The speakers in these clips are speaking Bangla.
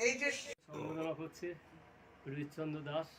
এই যে সম্বোধনা হচ্ছে রবিচন্দ্র দাস।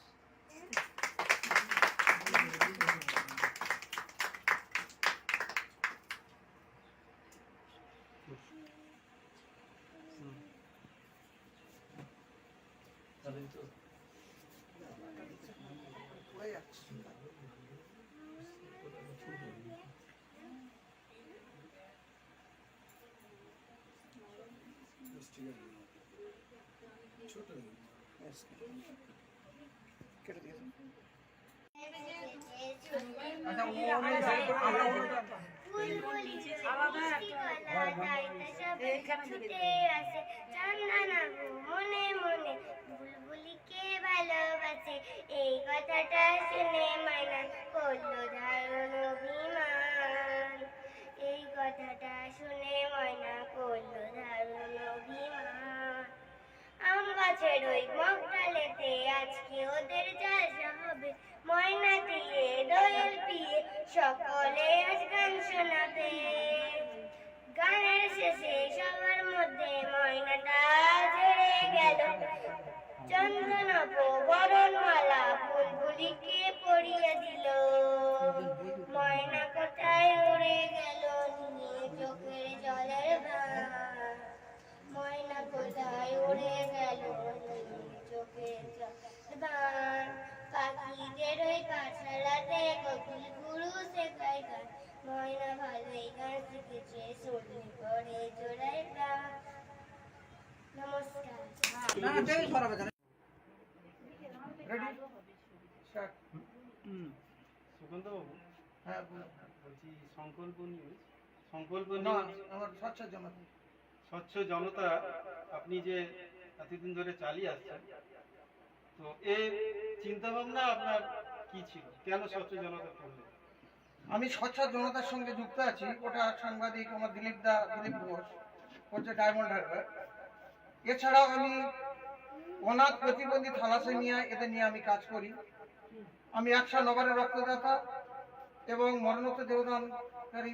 বুলবুলিকে ভালোবাসে এই কথাটা শুনে মাইনা করলো ধারণ অভিমান। এই কথাটা শুনে ময়না করলো ধারণ অভিমান। আম গাছের ওই মগডালেতে আজকে ওদের জলসা হবে। ময়না দিয়ে দোয়েল পিয়ে সকলে আজ গান শোনাবে। গানের শেষে সবার মধ্যে ময়নাটা ঝরে গেল। চন্দনপ বরণমালা বুলবুলিকে পরিয়ে দিল। ময়না কোথায় উড়ে গেল নিয়ে চোখের জলের ভার। ময়না কোথায় উড়ে গেল নিয়ে চোখের জলের ভার। পাখিদের ওই পাঠশালাতে কোকিল গুরু শেখায় গান। ময়না ভালোই গান শিখেছে শুনলে পরে জোড়ায় প্রাণ। নমস্কার। সুকান্ত বাবু, হ্যাঁ বলছি সংকল্প নিউজ আমার স্বচ্ছ জনতা আপনি যে এতদিন ধরে চালিয়ে আসছেন, তো এই চিন্তা ভাবনা আপনার কি ছিল, কেন স্বচ্ছ জনতা করলেন? আমি স্বচ্ছ জনতার সঙ্গে যুক্ত আছি। ওটা সাংবাদিক আমার দিলীপ ঘোষ হচ্ছে ডায়মন্ড হারবার। এছাড়াও আমি অনাথ প্রতিবন্ধী থ্যালাসেমিয়া এদের নিয়ে আমি কাজ করি। আমি 109 রক্তদাতা এবং মরণোত্তর দেহদানকারী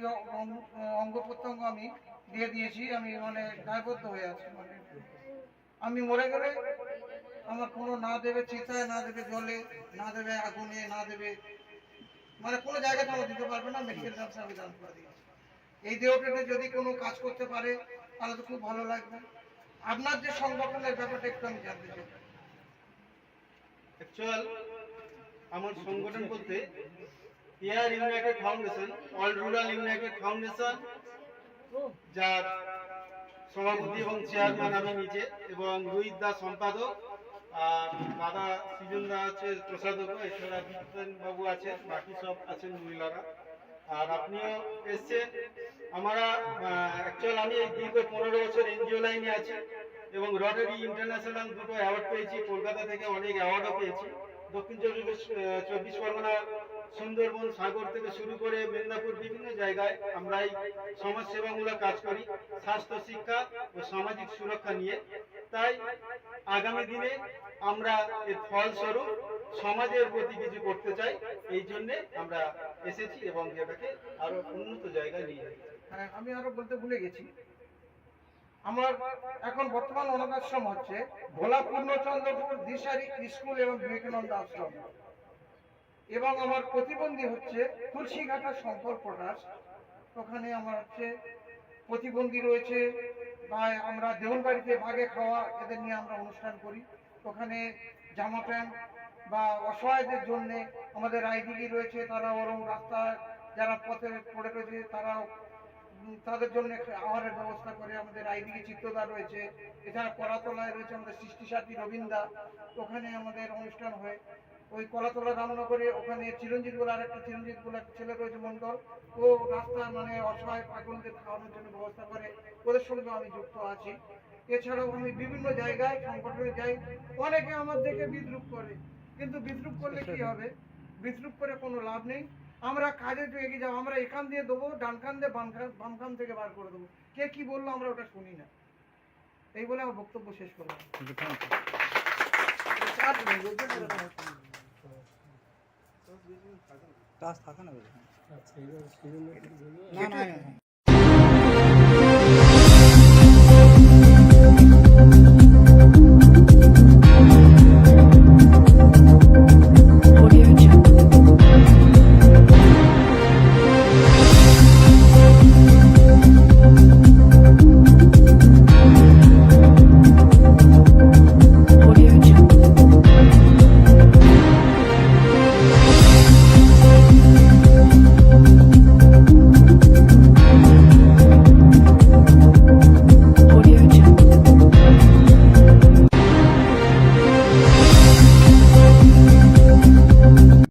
অঙ্গ প্রত্যঙ্গ আমি দিয়ে দিয়েছি। আমি মানে দায়বদ্ধ হয়ে আছি। মানে আমি মরে গেলে আমার কোনো না দেবে চিতায়, না দেবে জলে, না দেবে আগুনে, না দেবে মানে কোনো জায়গাতে আমার দিতে পারবে না। মেডিকেল ব্যবসা আমি দান করে দিয়েছি। এই দেহটাতে যদি কোনো কাজ করতে পারে তাহলে তো খুব ভালো লাগবে। আপনার যে সংগঠনের ব্যাপারটা একটু আমি জানতে চাই। অ্যাকচুয়াল আমার সংগঠন বলতে air United foundation, all rural United foundation, যার সভাপতি এবং চেয়ারম্যান আমি নিজে, এবং রোহিত দা সম্পাদক, আর দাদা সৃজন দা আছে প্রসাদক, এছাড়া বিজ্ঞান বাবু আছেন, বাকি সব আছেন মহিলারা, আর আপনিও এসছেন। আমরা অ্যাকচুয়াল আমি এই দীর্ঘ 15 বছর এনজিও লাইনে আছি এবং রটারি ইন্টারন্যাশনাল দুটো অ্যাওয়ার্ড পেয়েছি, কলকাতা থেকে অনেক অ্যাওয়ার্ডও পেয়েছি। দক্ষিণ 24 পরগনা, সুন্দরবন, সাগর থেকে শুরু করে মেদিনীপুর বিভিন্ন জায়গায় আমরা এই সমাজসেবামূলক কাজ করি, স্বাস্থ্য, শিক্ষা ও সামাজিক সুরক্ষা নিয়ে। তাই আগামী দিনে আমরা এর ফলস্বরূপ সমাজের প্রতি কিছু করতে চাই, এই জন্যে আমরা এসেছি এবং যেটাকে আরো উন্নত জায়গায় নিয়ে যাচ্ছি। আমি আরো বলতে ভুলে গেছি, আমার এখন বর্তমান অনাথ আশ্রম হচ্ছে ভোলা পূর্ণচন্দ্রপুর দিশারি স্কুল এবং বিবেকানন্দ আশ্রম, এবং আমার প্রতিবন্ধী হচ্ছে তুলসীঘাটা সংকল্প ট্রাস্ট। ওখানে আমার হচ্ছে প্রতিবন্ধী রয়েছে, বা আমরা দেউলবাড়িতে ভাগে খাওয়া এদের নিয়ে আমরা অনুষ্ঠান করি। ওখানে জামা প্যান্ট বা অসহায়দের জন্য আমাদের আইডিবি রয়েছে, তারা ওরম রাস্তায় যারা পথে পড়ে রয়েছে তারাও তাদের জন্য আহারের ব্যবস্থা করে। আমাদের আইডিবি চিত্রদা রয়েছে, এছাড়া কলাতলায় রয়েছে আমাদের সৃষ্টি সাথী রবীন্দ্রা, ওখানে আমাদের অনুষ্ঠান হয়। ওই কলাতলা রামনগরে ওখানে চিরঞ্জিত বলে আরেকটা চিরঞ্জিত বলে একটা ছেলে রয়েছে মন্ডল, ও রাস্তা মানে অসহায় পাগলদের খাওয়ানোর জন্য ব্যবস্থা করে, ওদের সঙ্গে আমি যুক্ত আছি। এছাড়াও আমি বিভিন্ন জায়গায় সংগঠনে যাই। অনেকে আমার দেখে বিদ্রুপ করে, কিন্তু বিদ্রুপ করলে কি হবে? বিদ্রুপ করে কোনো লাভ নেই। আমরা কাজে তো এগিয়ে যাবো। আমরা এখান দিয়ে দেবো, ডান কান দিয়ে বাম কান থেকে বার করে দেবো। কে কি বললো আমরা ওটা শুনি না। এই বলে আমার বক্তব্য শেষ করলাম। ক্লাস থাকে না।